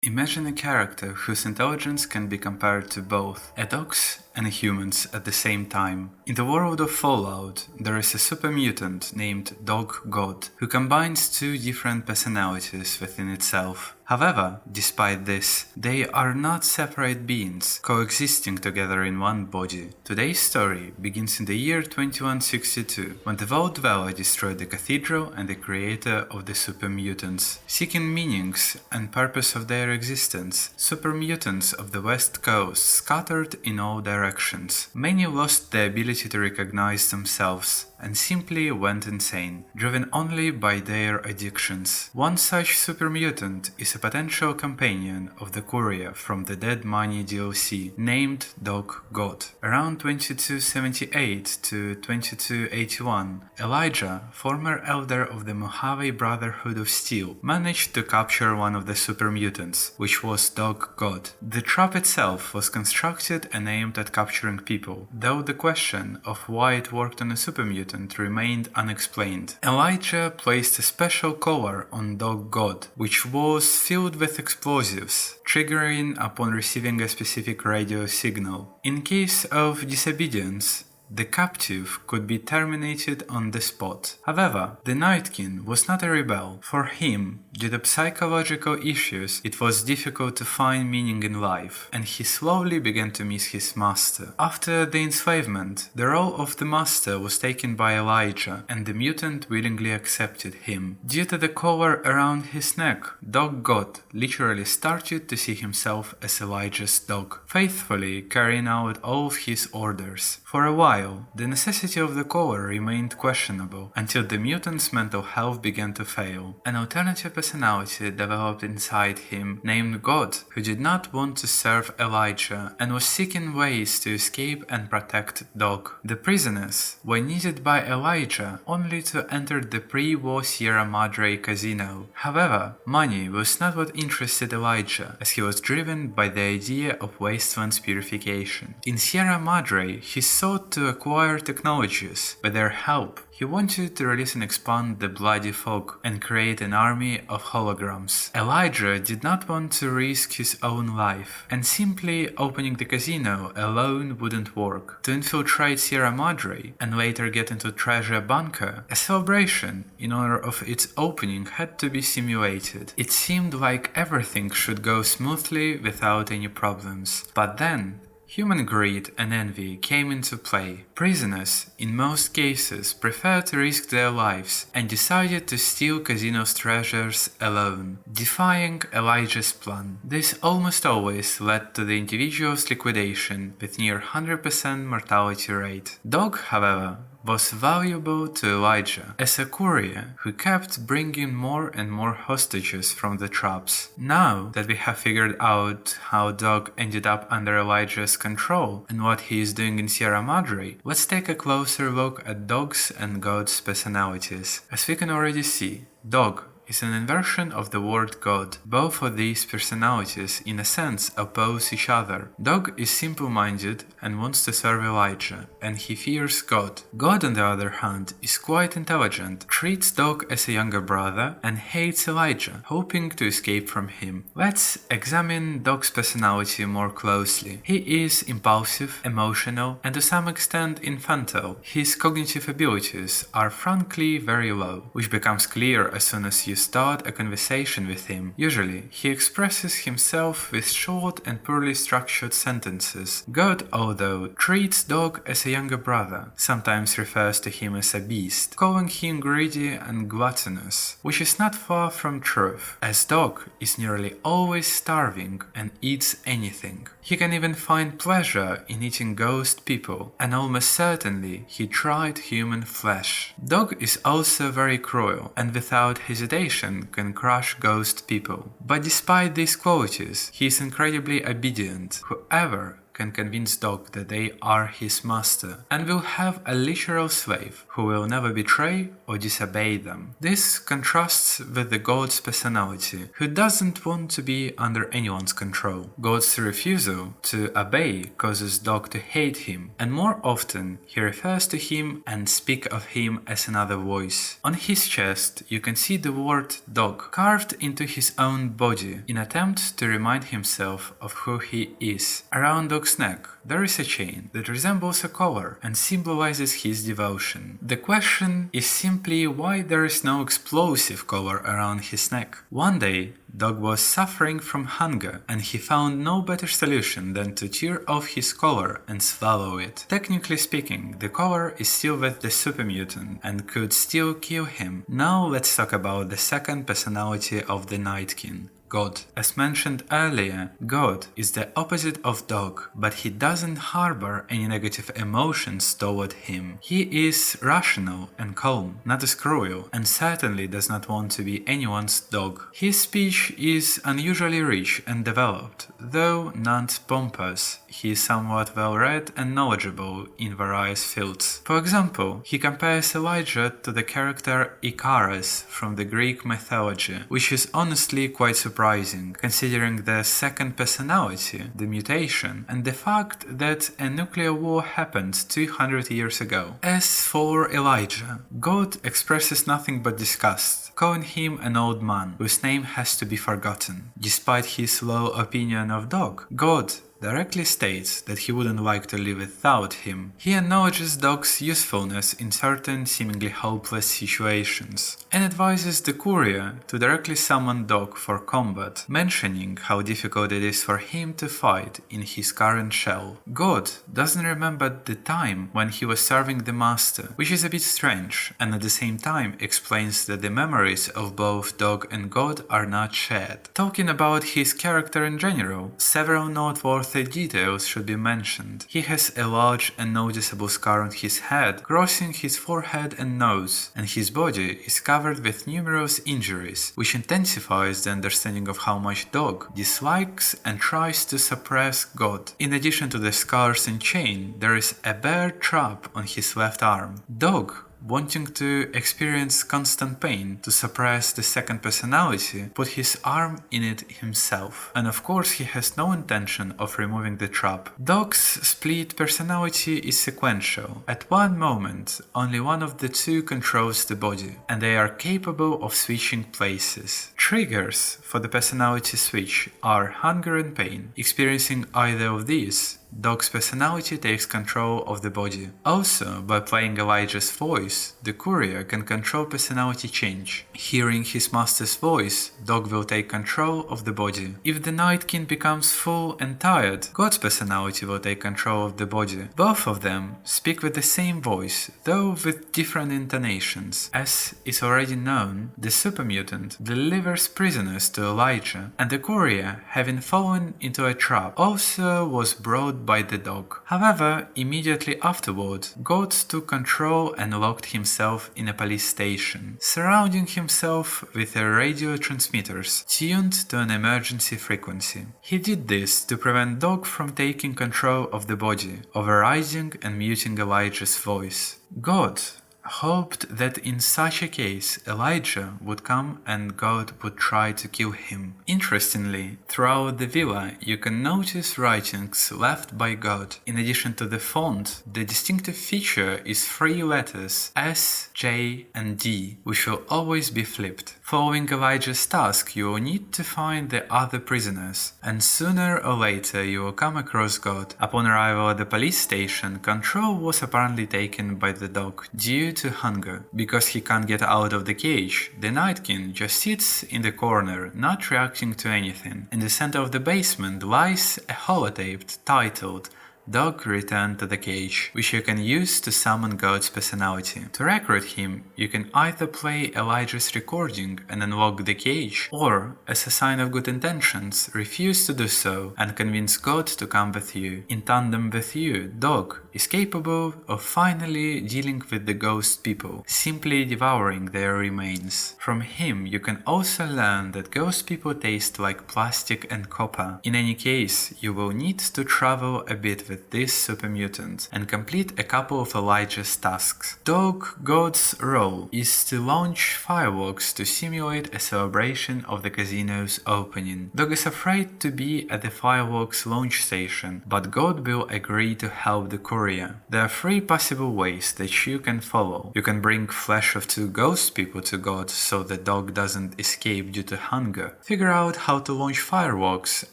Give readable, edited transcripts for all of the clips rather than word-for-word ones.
Imagine a character whose intelligence can be compared to both a dog's and humans at the same time. In the world of Fallout, there is a super mutant named DogGod who combines two different personalities within itself. However, despite this, they are not separate beings, coexisting together in one body. Today's story begins in the year 2162, when the Vault Valley destroyed the cathedral and the creator of the super mutants. Seeking meanings and purpose of their existence, super mutants of the West Coast scattered in all directions. Many lost the ability to recognize themselves and simply went insane, driven only by their addictions. One such super mutant is a potential companion of the courier from the Dead Money DLC, named DogGod. Around 2278 to 2281, Elijah, former elder of the Mojave Brotherhood of Steel, managed to capture one of the super mutants, which was DogGod. The trap itself was constructed and aimed at capturing people, though the question of why it worked on a super mutant remained unexplained. Elijah placed a special collar on DogGod, which was filled with explosives, triggering upon receiving a specific radio signal. In case of disobedience, the captive could be terminated on the spot. However, the Night King was not a rebel. For him, due to psychological issues, it was difficult to find meaning in life, and he slowly began to miss his master. After the enslavement, the role of the master was taken by Elijah, and the mutant willingly accepted him. Due to the collar around his neck, DogGod literally started to see himself as Elijah's dog, faithfully carrying out all of his orders. For a while, the necessity of the collar remained questionable, until the mutant's mental health began to fail. An alternative personality developed inside him, named God, who did not want to serve Elijah and was seeking ways to escape and protect Dog. The prisoners were needed by Elijah only to enter the pre-war Sierra Madre casino. However, money was not what interested Elijah, as he was driven by the idea of wasteland's purification. In Sierra Madre, he sought to acquire technologies. With their help, he wanted to release and expand the Bloody Fog and create an army of holograms. Elijah did not want to risk his own life, and simply opening the casino alone wouldn't work. To infiltrate Sierra Madre and later get into Treasure Bunker, a celebration in honor of its opening had to be simulated. It seemed like everything should go smoothly without any problems. But then, human greed and envy came into play. Prisoners, in most cases, preferred to risk their lives and decided to steal casino's treasures alone, defying Elijah's plan. This almost always led to the individual's liquidation with near 100% mortality rate. Dog, however, was valuable to Elijah as a courier who kept bringing more and more hostages from the traps. Now that we have figured out how Dog ended up under Elijah's control and what he is doing in Sierra Madre, let's take a closer look at Dog's and God's personalities. As we can already see, Dog is an inversion of the word God. Both of these personalities, in a sense, oppose each other. Dog is simple-minded and wants to serve Elijah, and he fears God. God, on the other hand, is quite intelligent, treats Dog as a younger brother, and hates Elijah, hoping to escape from him. Let's examine Dog's personality more closely. He is impulsive, emotional, and to some extent infantile. His cognitive abilities are frankly very low, which becomes clear as soon as you start a conversation with him. Usually, he expresses himself with short and poorly structured sentences. God, although, treats Dog as a younger brother, sometimes refers to him as a beast, calling him greedy and gluttonous, which is not far from truth, as Dog is nearly always starving and eats anything. He can even find pleasure in eating ghost people, and almost certainly he tried human flesh. Dog is also very cruel, and without hesitation can crush ghost people. But despite these qualities, he is incredibly obedient. Whoever can convince dog that they are his master, and will have a literal slave who will never betray or disobey them. This contrasts with the god's personality, who doesn't want to be under anyone's control. God's refusal to obey causes dog to hate him, and more often he refers to him and speak of him as another voice. On his chest you can see the word dog carved into his own body in attempt to remind himself of who he is. Around dog's neck there is a chain that resembles a collar and symbolizes his devotion. The question is simply why there is no explosive collar around his neck. One day dog was suffering from hunger and he found no better solution than to tear off his collar and swallow it. Technically speaking, the collar is still with the super mutant and could still kill him. Now let's talk about the second personality of the Night King, God. As mentioned earlier, God is the opposite of dog, but he doesn't harbor any negative emotions toward him. He is rational and calm, not as cruel, and certainly does not want to be anyone's dog. His speech is unusually rich and developed, though not pompous. He is somewhat well-read and knowledgeable in various fields. For example, he compares Elijah to the character Icarus from the Greek mythology, which is honestly quite surprising, considering the second personality, the mutation, and the fact that a nuclear war happened 200 years ago. As for Elijah, God expresses nothing but disgust, calling him an old man whose name has to be forgotten. Despite his low opinion of dog, God directly states that he wouldn't like to live without him. He acknowledges dog's usefulness in certain seemingly hopeless situations, and advises the courier to directly summon dog for combat, mentioning how difficult it is for him to fight in his current shell. God doesn't remember the time when he was serving the master, which is a bit strange, and at the same time explains that the memories of both dog and God are not shared. Talking about his character in general, several noteworthy details should be mentioned. He has a large and noticeable scar on his head, crossing his forehead and nose, and his body is covered with numerous injuries, which intensifies the understanding of how much dog dislikes and tries to suppress God. In addition to the scars and chain, there is a bear trap on his left arm. Dog, wanting to experience constant pain to suppress the second personality, put his arm in it himself. And of course he has no intention of removing the trap. Dog's split personality is sequential. At one moment, only one of the two controls the body, and they are capable of switching places. Triggers for the personality switch are hunger and pain. Experiencing either of these, dog's personality takes control of the body. Also, by playing Elijah's voice, the courier can control personality change. Hearing his master's voice, dog will take control of the body. If the Night King becomes full and tired, God's personality will take control of the body. Both of them speak with the same voice, though with different intonations. As is already known, the super mutant delivers prisoners to Elijah, and the courier, having fallen into a trap, also was brought by the dog. However, immediately afterward, God took control and locked himself in a police station, surrounding himself with radio transmitters tuned to an emergency frequency. He did this to prevent dog from taking control of the body, overriding and muting Elijah's voice. God hoped that in such a case Elijah would come and God would try to kill him. Interestingly, throughout the villa you can notice writings left by God. In addition to the font, the distinctive feature is 3 letters S, J and D, which will always be flipped. Following Elijah's task, you will need to find the other prisoners, and sooner or later you will come across God. Upon arrival at the police station, control was apparently taken by the dog due to hunger. Because he can't get out of the cage, the Night King just sits in the corner, not reacting to anything. In the center of the basement lies a holotape titled Dog returned to the cage, which you can use to summon God's personality. To recruit him, you can either play Elijah's recording and unlock the cage, or, as a sign of good intentions, refuse to do so and convince God to come with you. In tandem with you, Dog is capable of finally dealing with the ghost people, simply devouring their remains. From him, you can also learn that ghost people taste like plastic and copper. In any case, you will need to travel a bit with this super mutant and complete a couple of Elijah's tasks. DogGod's role is to launch fireworks to simulate a celebration of the casino's opening. Dog is afraid to be at the fireworks launch station, but God will agree to help the courier. There are 3 possible ways that you can follow. You can bring flesh of 2 ghost people to God so the dog doesn't escape due to hunger. Figure out how to launch fireworks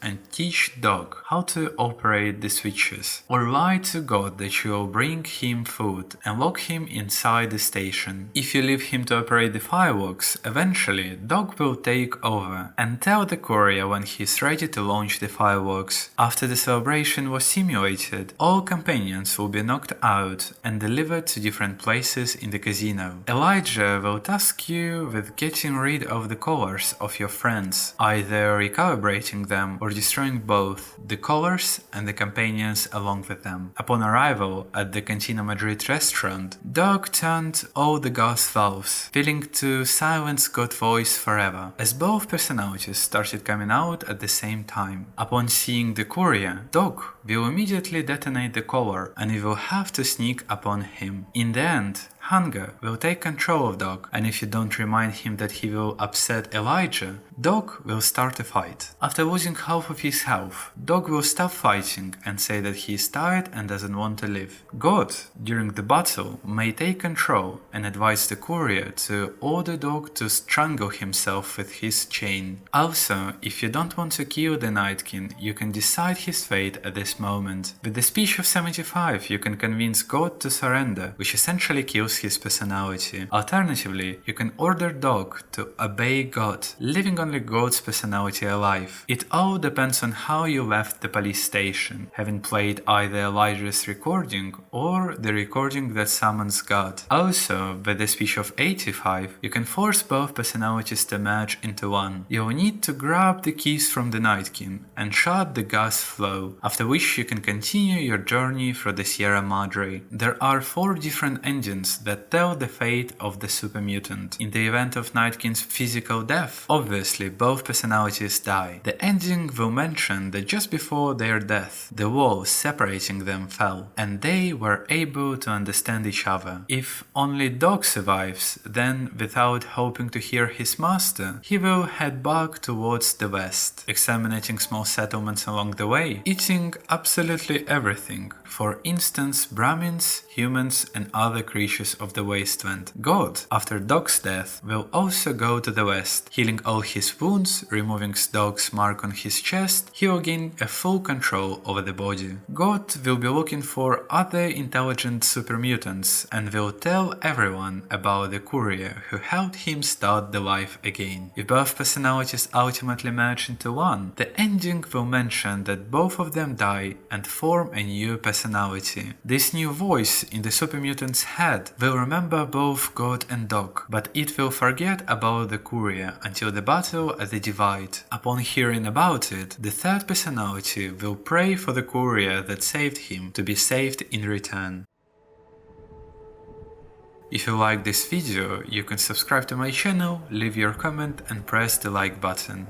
and teach Dog how to operate the switches. Or lie to God that you will bring him food and lock him inside the station. If you leave him to operate the fireworks, eventually Dog will take over and tell the courier when he is ready to launch the fireworks. After the celebration was simulated, all companions will be knocked out and delivered to different places in the casino. Elijah will task you with getting rid of the collars of your friends, either recalibrating them or destroying both the collars and the companions along with them. Upon arrival at the Cantina Madrid restaurant, Dog turned all the gas valves, willing to silence God's voice forever, as both personalities started coming out at the same time. Upon seeing the courier, Dog will immediately detonate the collar and you will have to sneak upon him. In the end, hunger will take control of Dog, and if you don't remind him that he will upset Elijah, Dog will start a fight. After losing half of his health, Dog will stop fighting and say that he is tired and doesn't want to live. God, during the battle, may take control and advise the courier to order Dog to strangle himself with his chain. Also, if you don't want to kill the Night King, you can decide his fate at this moment. With the speech of 75, you can convince God to surrender, which essentially kills his personality. Alternatively, you can order Dog to obey God, leaving only God's personality alive. It all depends on how you left the police station, having played either Elijah's recording or the recording that summons God. Also, with the speech of 85, you can force both personalities to merge into one. You will need to grab the keys from the Night King and shut the gas flow, after which you can continue your journey through the Sierra Madre. There are 4 different endings that tell the fate of the super mutant. In the event of Night King's physical death, obviously both personalities die. The ending will mention that just before their death, the wall separating them fell, and they were able to understand each other. If only Dog survives, then without hoping to hear his master, he will head back towards the west, examining small settlements along the way, eating absolutely everything. For instance, Brahmins, humans and other creatures of the wasteland. God, after Dog's death, will also go to the west, healing all his wounds, removing Dog's mark on his chest. He will gain a full control over the body. God will be looking for other intelligent super mutants and will tell everyone about the courier who helped him start the life again. If both personalities ultimately merge into one, the ending will mention that both of them die and form a new personality. This new voice in the super mutant's head will remember both God and Dog, but it will forget about the courier until the battle at the Divide. Upon hearing about it, the third personality will pray for the courier that saved him to be saved in return. If you like this video, you can subscribe to my channel, leave your comment and press the like button.